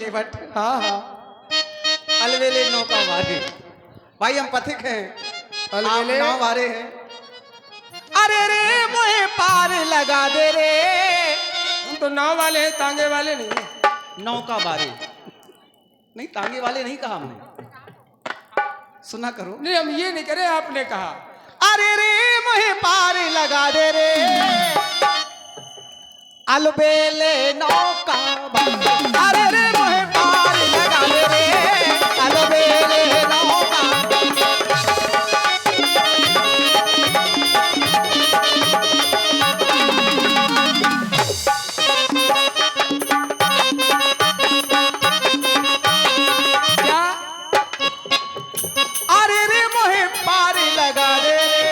के भट्ट। हाँ हाँ अलवेले नौका वारे। भाई हम पथिक हैं, आप अलवेले नाव वारे हैं। अरे रे मोहे पार लगा दे रे। हम तो नाव वाले हैं, तांगे वाले नहीं हैं। नौका वारे नहीं, तांगे वाले नहीं कहा हमने, सुना करो। नहीं हम ये नहीं करे, आपने कहा। अरे रे मोहे पार लगा दे रे, अलबेले नौका वारे। अरे रे मोहे पार लगा दे रे, अलबेले नौका। क्या? अरे रे मोहे पार लगा दे रे।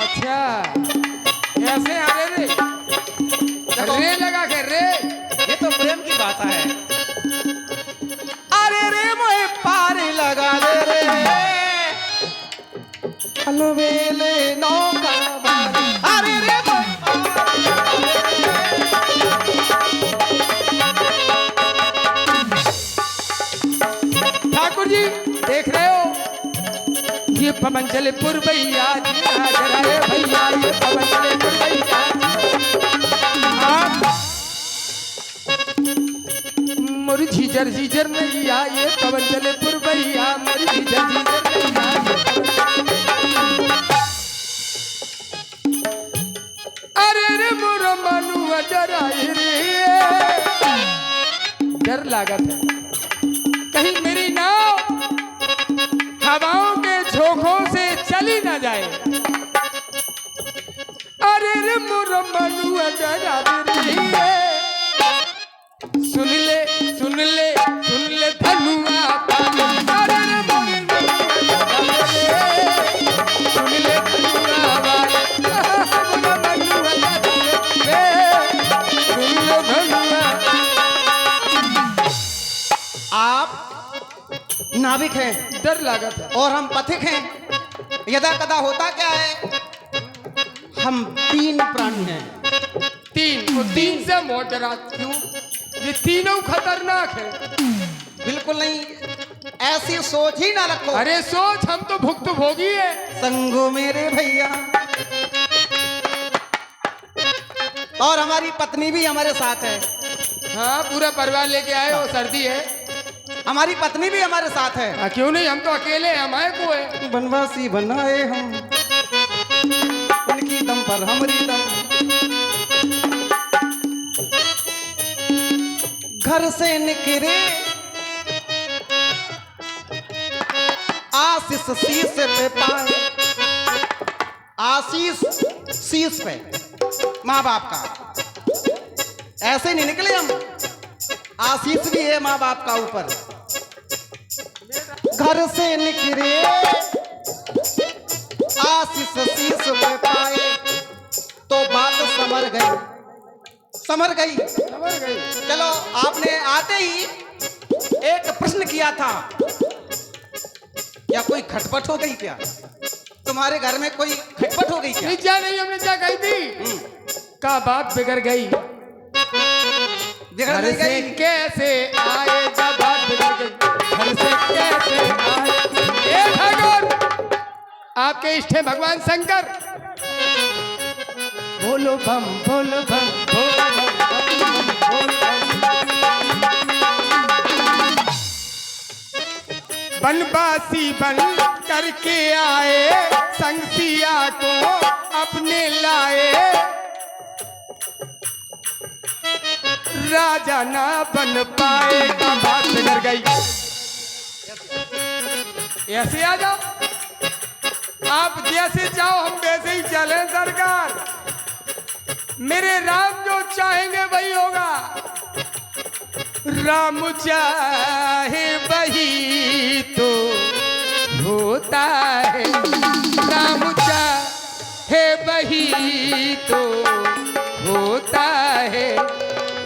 अच्छा ऐसे अरे रे रे लगा के रे। ये तो प्रेम की गाथा है। अरे रे मोहे पार लगा दे रे, अलवेले नौका वारे। अरे रे मोहे पार लगा दे रे। ठाकुर जी देख रहे हो, ये पवन चले पुरबैया जरा रे भैया, ये पवन चले पुरबैया। मोरी झीझर झीझर नैया, ये पवन चले पुरबैया, मोरी झीझर झीझर नैया, ये पवन चले। अरे रे मोर मनुआ डराए रे, डर लागत है कहीं मेरी नाव हवाओं के झोंकों से चली ना जाए। अरे रे मोर मनुआ डरा रही है, सुन ले सुन ले सुन ले धनुआ पाले। अरे रे मोर मनुआ डरा रे, सुन ले धनुआ पाले। मोर मनुआ डरा रे, सुन ले धनुआ। आप नाविक हैं डर लागत है। और हम पथिक हैं। यदा कदा होता क्या है, हम तीन प्राणी हैं। तीन वो तीन से मोटरा क्यों? ये तीनों खतरनाक है। बिल्कुल नहीं, ऐसी सोच ही ना रखो। अरे सोच, हम तो भुक्तभोगी है। संगो मेरे भैया, और हमारी पत्नी भी हमारे साथ है। हाँ पूरा परिवार लेके आए हो, सर्दी है। हमारी पत्नी भी हमारे साथ है। क्यों नहीं, हम तो अकेले हैं, हमारे को है। बनवासी बनाए हम, उनकी दम पर हमारी दम। घर से निकले आशीष शीश पे पाए, आशीष शीश पे माँ बाप का। ऐसे नहीं निकले हम, आशीष भी है माँ बाप का ऊपर। घर से निकले आशीष शीश पे पाए, तो बात समर गई, समर गई। समझ गई। चलो, आपने आते ही एक प्रश्न किया था, क्या कोई खटपट हो गई क्या? तुम्हारे घर में कोई खटपट हो गई क्या? नहीं क्या नहीं, हमने क्या कही थी? का बात बिगड़ गई। बिगड़ घर नहीं से गई। कैसे आए, जब बात बिगड़ गई। घर से कैसे आए। ए ठाकुर, आपके इष्ट हैं भगवान शंकर। बोलो बम बोलो बम बोलो बम बोलो बम। बनवासी बन करके आए, संग सिया को अपने लाए। राजा ना बन पाए, का बात बिगड़ गई। ऐसे आ जाओ, आप जैसे चाहो हम वैसे ही चले सरकार। मेरे राम जो चाहेंगे वही होगा। राम चाहे वही तो होता है, राम चाहे वही तो होता है।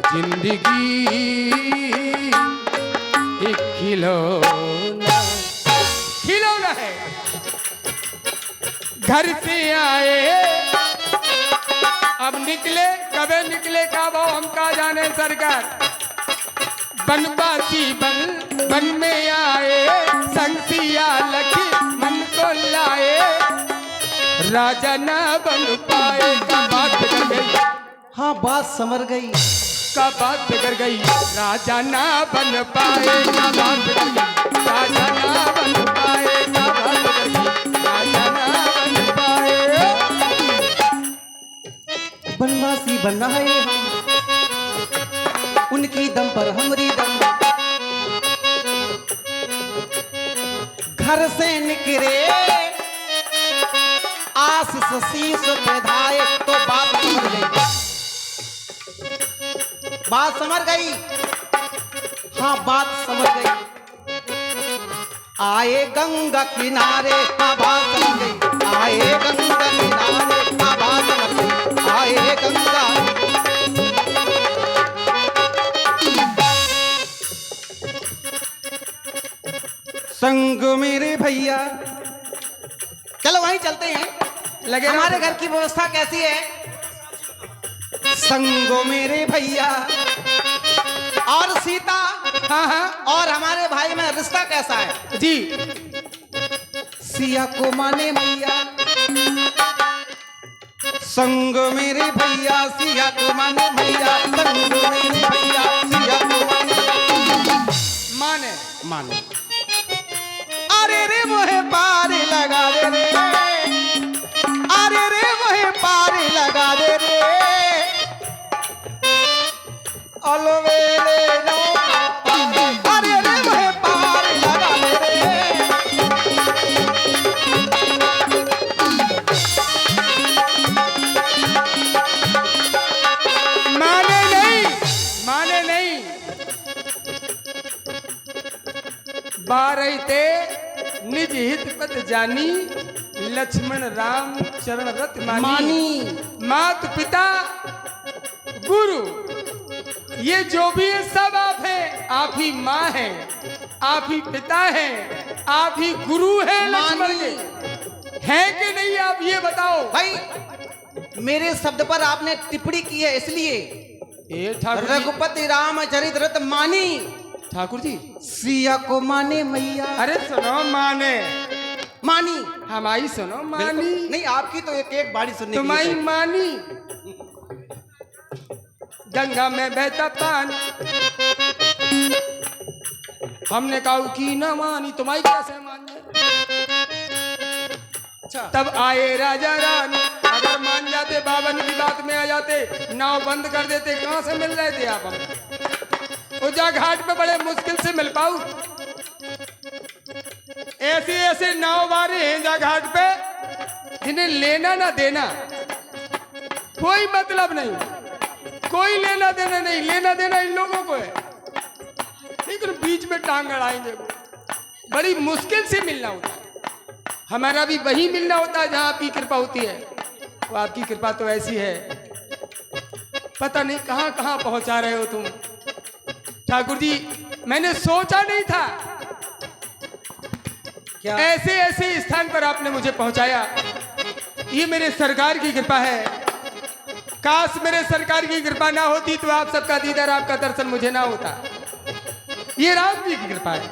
जिंदगी एक खिलौना, खिलौना है। घर से आए, अब निकले कबे निकले का भाव हम का जाने सरकार। बनवासी बन में आए, संसिया लखी मन को लाए, राजा ना बन पाए। का बात बिगड़ गई, हाँ बात समझ गई, का बात बिगड़ गई, राजा ना बन पाए। का बात बिगड़ गई, राजा ना बन पाए। का बात बिगड़ गई, राजा ना बन पाए। बनवासी बनना है हम, उनकी दम पर हमरी दम। घर से निकले आशीष शीश प्रधाए, तो बात समझ गई, बात समझ गई, हाँ बात समझ गई। आए गंगा किनारे, हाँ बात समझ गई, आए गंगा किनारे, हाँ बात समझ गई, आए गंगा। संग मेरे भैया, चलो वहीं चलते हैं, लगे हमारे घर की व्यवस्था कैसी है। संगो मेरे भैया और सीता, हाँ हाँ और हमारे भाई में रिश्ता कैसा है जी। सिया को माने मैया, संग मेरे भैया सिया को माने भैया, संग मेरे भैया सिया को माने माने माने। अरे रे मोहे पार लगा दे रे, अरे रे मोहे पार लगा दे रे, अलवेले नो, अरे रे मोहे पार लगा दे रे। माने नहीं, माने नहीं। बारही ते निज हित पत जानी, लक्ष्मण राम चरण रत मानी। मात पिता गुरु ये जो भी है सब आप हैं, आप ही माँ हैं, आप ही पिता हैं, आप ही गुरु हैं लक्ष्मण के। हैं कि नहीं आप ये बताओ भाई मेरे शब्द पर आपने टिप्पणी की है, इसलिए ए ठाकुर जी, रघुपति रामचरित रत मानी, ठाकुर जी सिया को माने मैया। अरे सुनो माने, मानी हमारी सुनो बिल्कुल। मानी, नहीं आपकी तो एक एक बाड़ी सुनने की तुम्हारी है। मानी। गंगा में बहता पानी, हमने कहा की न मानी, तुम्हारी कैसे मान जाए। अच्छा तब आए राजा रानी, अगर मान जाते बावन की बात में आ जाते, नाव बंद कर देते, कहां से मिल रहे थे आप हमें। उजा घाट पे बड़े मुश्किल से मिल पाऊ। ऐसे ऐसे नाव वारे हैं जा घाट पे, जिन्हें लेना ना देना कोई मतलब नहीं, कोई लेना देना नहीं, लेना देना इन लोगों को है, लेकिन बीच में टांग अड़ाएंगे वो। बड़ी मुश्किल से मिलना होता है, हमारा भी वही मिलना होता है जहां आपकी कृपा होती है। वो आपकी कृपा तो ऐसी है, पता नहीं कहां कहां पहुंचा रहे हो तुम ठाकुर जी। मैंने सोचा नहीं था क्या ऐसे ऐसे स्थान पर आपने मुझे पहुंचाया। ये मेरे सरकार की कृपा है। काश मेरे सरकार की कृपा ना होती तो आप सबका दीदार, आपका दर्शन मुझे ना होता। ये राम जी की कृपा है।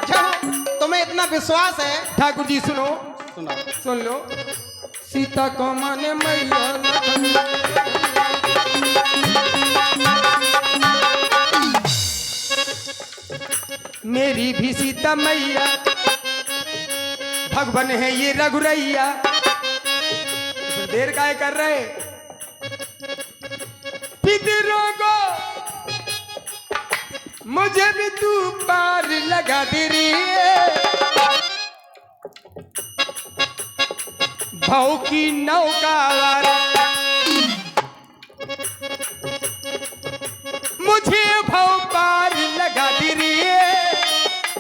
जब तुम्हें इतना विश्वास है, ठाकुर जी सुनो, सुना सुन लो। सीता को माने मैया, मेरी भी सीता मैया, भगवान है ये रघुरैया। देर काय कर रहे पितरों को, मुझे भी तू पार लगा दे रही है। भाव की नौका मुझे भाव पार लगा दे रही है।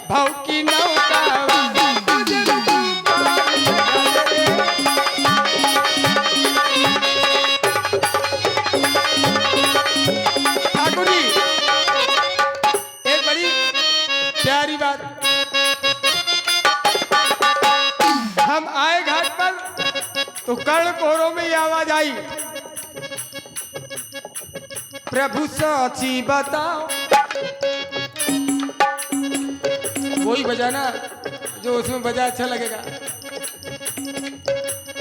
भाव की नौका मुझे भी तू पार लगा दे रही है। ठाकुर जी एक बड़ी प्यारी बात, हम आए घाट पर तो कर्ण कोहरों में ये आवाज आई, प्रभु साची बताओ। वही बजाना जो उसमें बजा अच्छा लगेगा।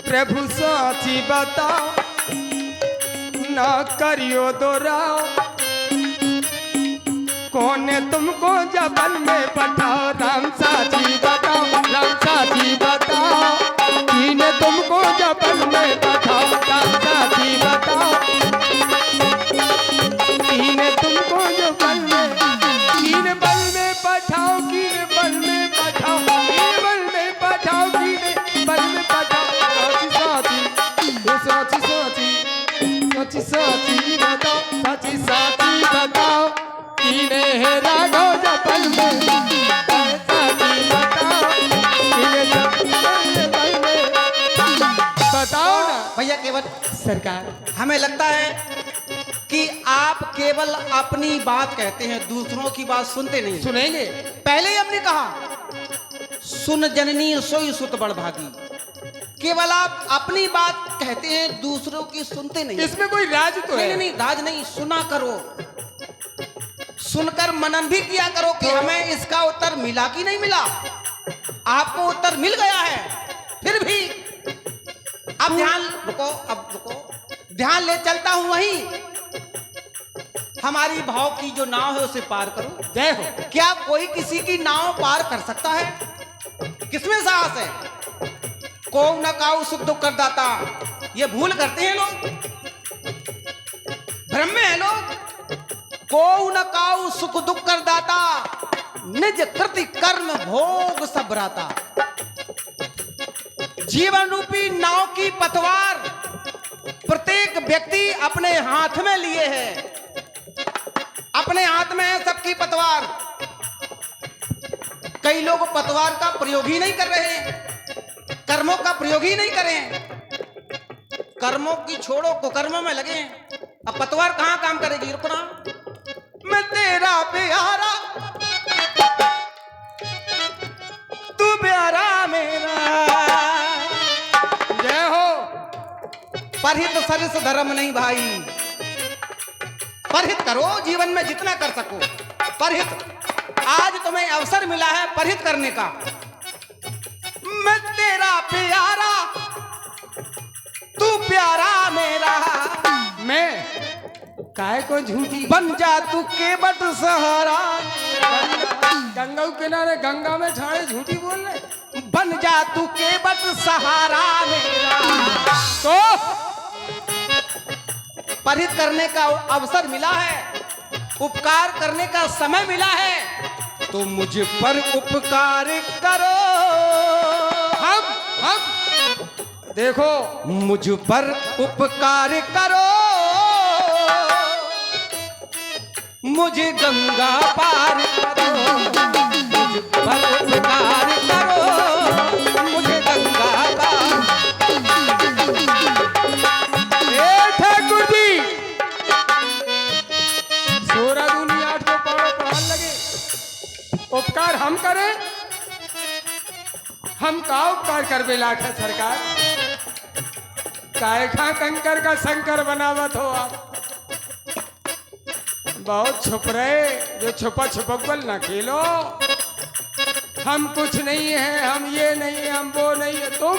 प्रभु साची बताओ ना करियो दोराओ, कौन ने तुमको जबन में पठाओ। राम साची बताओ, राम साची बताओ, किने तुमको जबन में पठाओ। राम साची बताओ, किने तुमको जबन में, किने बल में पठाओ, किने बल में पठाओ, किने बल में पठाओ, किने बल में पठाओ। साची साची साची साची बताओ, साची साची बताओ, किने है राघो जबल में। साची बताओ, किने जबल में, बताओ ना भैया केवल सरकार। हमें लगता है कि आप केवल अपनी बात कहते हैं, दूसरों की बात सुनते नहीं। सुनेंगे। पहले ही हमने कहा सुन जननी सोई सुत बड़ भागी। केवल आप अपनी बात कहते हैं, दूसरों की सुनते नहीं। इसमें कोई राज तो नहीं है? नहीं, राज नहीं, सुना करो, सुनकर मनन भी किया करो कि हमें इसका उत्तर मिला कि नहीं मिला। आपको उत्तर मिल गया है, फिर भी अब ध्यान रुको, अब रुको, ध्यान ले चलता हूं वहीं। हमारी भाव की जो नाव है उसे पार करो। जय हो। क्या कोई किसी की नाव पार कर सकता है? किसमें साहस है? को न काऊ सुख दुख कर दाता, ये भूल करते हैं लोग, भ्रम में है लोग। को न काऊ सुख दुख कर दाता, निज कृति कर्म भोग सब राता। जीवन रूपी नाव की पतवार प्रत्येक व्यक्ति अपने हाथ में लिए है, अपने हाथ में है सबकी पतवार। कई लोग पतवार का प्रयोग ही नहीं कर रहे हैं, कर्मों का प्रयोग ही नहीं करें, कर्मों की छोड़ो कुकर्मों में लगे हैं। अब पतवार कहां काम करेगी? रुकना, मैं तेरा प्यारा तू प्यारा मेरा। जय हो। परहित सरिस धर्म नहीं भाई, परहित करो जीवन में जितना कर सको। परहित, आज तुम्हें अवसर मिला है परहित करने का। मैं तेरा प्यारा तू प्यारा मेरा। मैं काय को झूठी बन जा तू केवट सहारा। गंगा के किनारे गंगा में ठाड़े झूठी बोल रहे। बन जा तू केवट सहारा मेरा। तो परहित करने का अवसर मिला है, उपकार करने का समय मिला है, तो मुझ पर उपकार करो। हम देखो, मुझ पर उपकार करो, मुझे गंगा पार करो। मुझ पर उपकार करो, मुझे गंगा पार। ए ठाकुर जी, 16 दूनी 8 को पढ़ाने लगे। उपकार हम करें, हम का उपकार कर बेलाठा सरकार। काय खा कंकर का शंकर बनावत हो आप। बहुत छुप रहे, जो छुपा छुपकल ना खेलो। हम कुछ नहीं है, हम ये नहीं है, हम वो नहीं है। तुम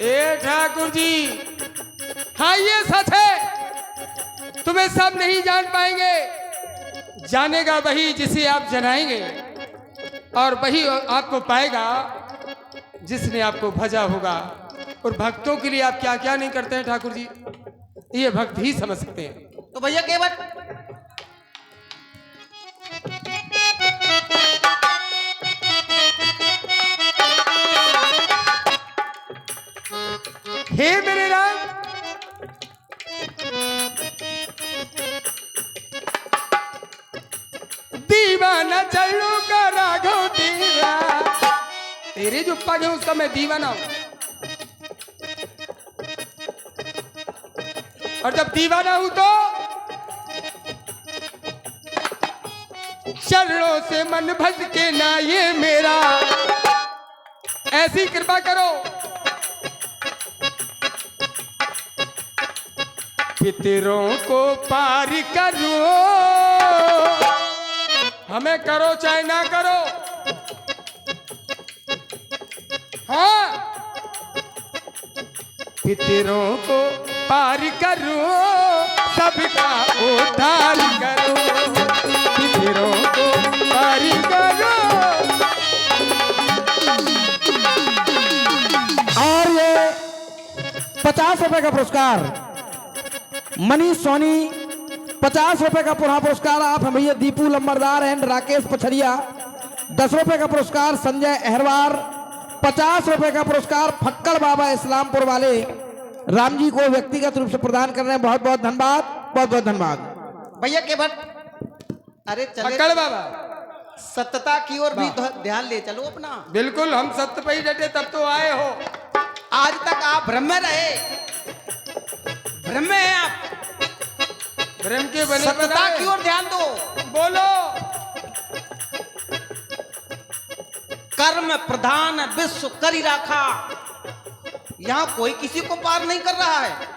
ए ठाकुर जी, हाँ ये सच है, तुम्हें सब नहीं जान पाएंगे। जानेगा वही जिसे आप जनाएंगे, और वही आपको पाएगा जिसने आपको भजा होगा। और भक्तों के लिए आप क्या क्या नहीं करते हैं ठाकुर जी, ये भक्त ही समझ सकते हैं। तो भैया केवट हे मेरे राम, दीवाना चलो का राघव तेरा। तेरे जो पग है उसका मैं दीवाना हूं। और जब दीवाना हूं तो चरणों से मन भज के ना ये मेरा। ऐसी कृपा करो फितरों को पार करो, हमें करो चाहे ना करो। हाँ, फितरों को पार करो, सबका उद्धार करो, फितरों को पार करो। और ये 50 रुपए का पुरस्कार मनीष सोनी, 50 रुपए का पुनः पुरस्कार आप हैं भैया दीपू लंबरदार एंड राकेश पछरिया, 10 रुपए का पुरस्कार संजय अहरवार, 50 रुपए का पुरस्कार फक्कड़ बाबा इस्लामपुर वाले राम जी को व्यक्तिगत रूप से प्रदान कर रहे हैं। बहुत बहुत धन्यवाद, बहुत बहुत धन्यवाद भैया केवट, अरे चले पकड़ बाबा, सत्यता की ओर भी ध्यान ले चलो अपना। बिल्कुल हम सत्य पे ही डटे, तब तो आए हो। आज तक आप भ्रम में रहे, भ्रम में हैं आप, भ्रम के बने सत्यता की ओर ध्यान दो। बोलो। कर्म प्रधान विश्व करी राखा, यहां कोई किसी को पार नहीं कर रहा है,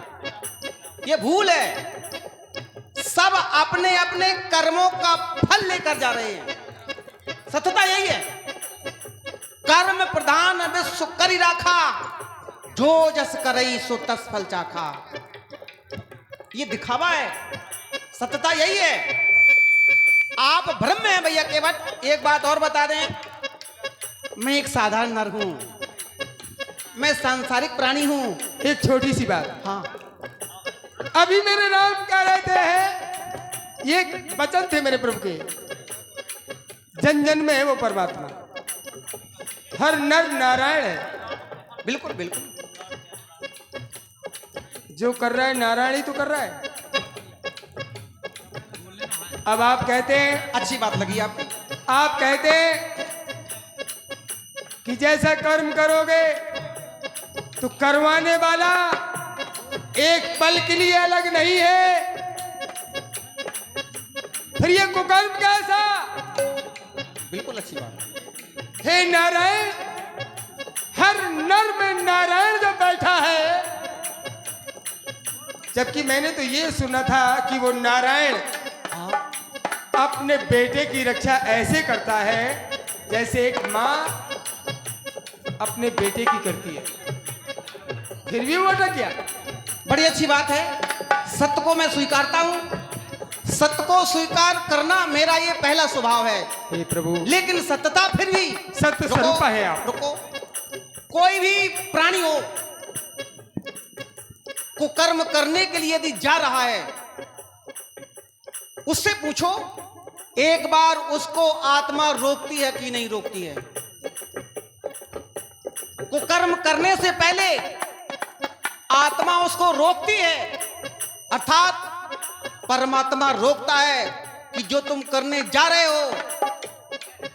ये भूल है। सब अपने अपने कर्मों का फल लेकर जा रहे हैं, सत्यता यही है। कर्म प्रधान विश्व करी राखा, जो जस करई सो तस फल चाखा, ये दिखावा है, सत्यता यही है। आप भ्रम में हैं भैया केवट। एक बात और बता दें, मैं एक साधारण नर हूं, मैं सांसारिक प्राणी हूं। एक छोटी सी बात, हाँ, अभी मेरे राम कह रहे थे, ये वचन थे मेरे प्रभु के, जन जन में है वो परमात्मा, हर नर नारायण है। बिल्कुल बिल्कुल, जो कर रहा है नारायण ही तो कर रहा है। अब आप कहते हैं, अच्छी बात लगी आपको। आप कहते हैं कि जैसा कर्म करोगे तो करवाने वाला एक पल के लिए अलग नहीं है, फिर ये कुकर्म कैसा? बिल्कुल अच्छी बात। हे नारायण, हर नर में नारायण जो बैठा है, जबकि मैंने तो ये सुना था कि वो नारायण अपने बेटे की रक्षा ऐसे करता है जैसे एक माँ अपने बेटे की करती है, फिर भी वो अटक गया। बड़ी अच्छी बात है, सत्य को मैं स्वीकारता हूं, सत्य को स्वीकार करना मेरा ये पहला स्वभाव है। हे प्रभु, लेकिन सत्यता फिर भी सत्य स्वरूप है आप। रुको, कोई भी प्राणी हो, कुकर्म करने के लिए यदि जा रहा है, उससे पूछो एक बार उसको आत्मा रोकती है कि नहीं रोकती है। कुकर्म करने से पहले आत्मा उसको रोकती है, अर्थात परमात्मा रोकता है कि जो तुम करने जा रहे हो,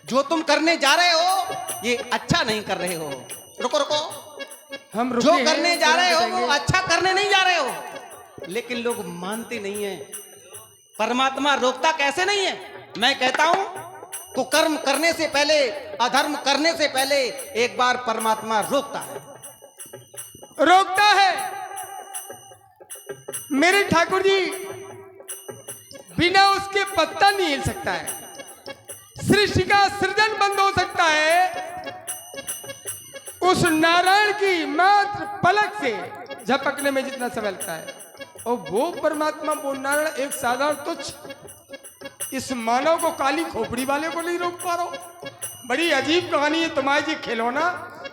जो तुम करने जा रहे हो ये अच्छा नहीं कर रहे हो। रुको रुको, हम जो करने जा रहे हो वो अच्छा करने नहीं जा रहे हो, लेकिन लोग मानते नहीं है। परमात्मा रोकता कैसे नहीं है? मैं कहता हूं कुकर्म करने से पहले, अधर्म करने से पहले एक बार परमात्मा रोकता है, रोकता है। मेरे ठाकुर जी, बिना उसके पत्ता नहीं हिल सकता है, सृष्टि का सृजन बंद हो सकता है उस नारायण की मात्र पलक से झपकने में जितना समय लगता है, और वो परमात्मा, वो नारायण एक साधारण तुच्छ इस मानव को, काली खोपड़ी वाले को नहीं रोक पा रहा हो। बड़ी अजीब कहानी है तुम्हारी जी खिलौना,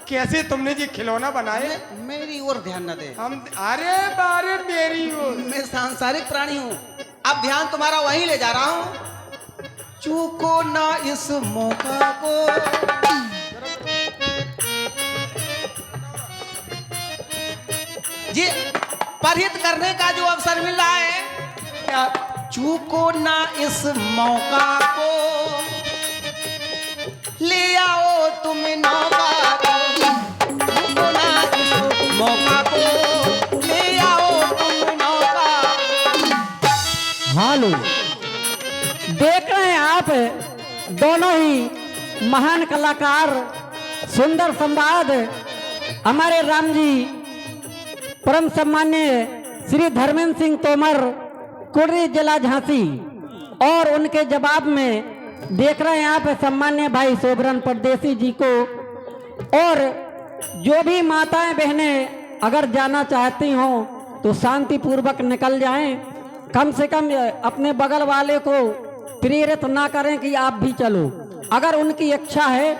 कैसे तुमने जी खिलौना बनाए। मेरी ओर ध्यान न दे। हम अरे बारे मेरी ओर, मैं सांसारिक प्राणी हूं, अब ध्यान तुम्हारा वहीं ले जा रहा हूं। चूको ना इस मौका को, ये परहित करने का जो अवसर मिल रहा है, क्या चूको ना इस मौका को, ले आओ तुम नौका को, चूको ना इस मौका को, ले आओ तुम नौका। हालो देख रहे हैं आप दोनों ही महान कलाकार, सुंदर संवाद हमारे राम जी परम सम्मान्य श्री धर्मेंद्र सिंह तोमर, कुर्री जिला झांसी। और उनके जवाब में देख रहे हैं यहाँ पे सम्मान्य भाई सोबरन परदेसी जी को। और जो भी माताएं बहनें अगर जाना चाहती हों तो शांति पूर्वक निकल जाएं, कम से कम अपने बगल वाले को प्रेरित ना करें कि आप भी चलो। अगर उनकी इच्छा है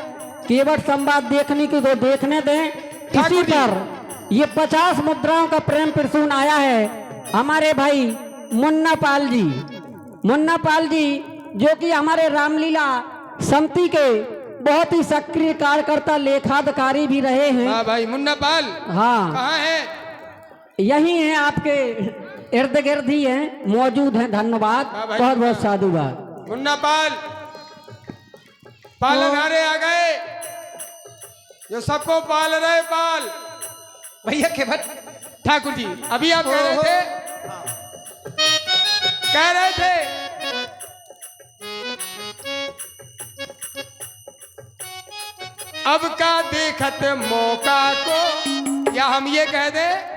केवल संवाद देखने की तो देखने दें। इसी पर ये 50 मुद्राओं का प्रेम प्रसून आया है हमारे भाई मुन्ना पाल जी। मुन्ना पाल जी जो कि हमारे रामलीला समिति के बहुत ही सक्रिय कार्यकर्ता लेखाधिकारी भी रहे हैं। हाँ भाई मुन्ना पाल, हाँ कहाँ है? यही है, आपके इर्द गिर्द ही हैं, मौजूद हैं। धन्यवाद, हाँ भाई, बहुत बहुत साधुवाद। मुन्ना पाल, पालनहारे आ गए जो सबको पाल रहे। पाल भैया केवट ठाकुर जी, अभी आप कह रहे थे अब का देखत मौका को, या हम ये कह दें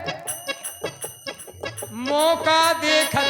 मौका देखत